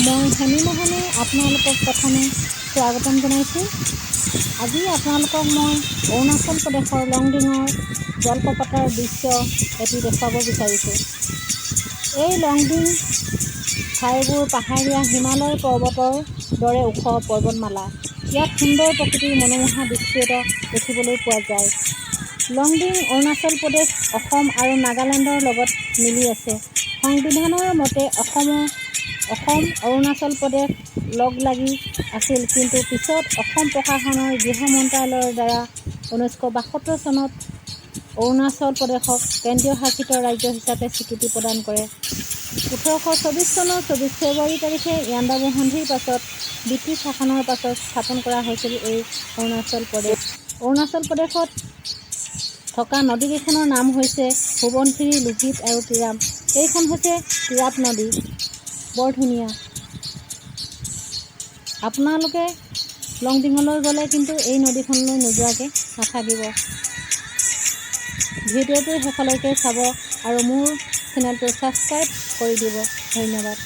মই হেমি মোহনে আপোনালোকক প্ৰথমে স্বাগতম জনাইছোঁ। আজি আপোনালোকক মই অৰুণাচল প্ৰদেশৰ লংডিঙৰ জলপ্ৰপাতৰ দৃশ্য এটি দেখুৱাব বিচাৰিছোঁ। এই লংডিং ঠাইবোৰ পাহাৰীয়া হিমালয় পৰ্বতৰ দৰে ওখ পৰ্বতমালা। ইয়াত সুন্দৰ প্ৰকৃতিৰ মনোমোহা দৃশ্য দেখিবলৈ পোৱা যায়। লংডিং অৰুণাচল প্ৰদেশ, অসম আৰু নাগালেণ্ডৰ লগত মিলি আছে। সংবিধানৰ মতে অসম অৰুণাচল প্ৰদেশ লগ লাগি আছিল, কিন্তু পিছত অসম প্ৰশাসনৰ গৃহ মন্ত্ৰালয়ৰ দ্বাৰা 1972 চনত অৰুণাচল প্ৰদেশক কেন্দ্ৰীয় শাসিত ৰাজ্য হিচাপে স্বীকৃতি প্ৰদান কৰে। 1824 চনৰ 24 ফেব্ৰুৱাৰী তাৰিখে ইয়াণ্ডাবু সন্ধিৰ পাছত ব্ৰিটিছ শাসনৰ পাছত স্থাপন কৰা হৈছিল এই অৰুণাচল প্ৰদেশ। অৰুণাচল প্ৰদেশত থকা নদীকেইখনৰ নাম হৈছে সোৱণশিৰি, লোহিত আৰু তিৰাপ। এইখন হৈছে তিৰাপ নদী, বৰ ধুনীয়া। আপোনালোকে লংডিঙলৈ গ'লে কিন্তু এই নদীখনলৈ নোযোৱাকৈ নাথাকিব। ভিডিঅ'টো শেষলৈকে চাব আৰু মোৰ চেনেলটো ছাবস্ক্ৰাইব কৰি দিব। ধন্যবাদ।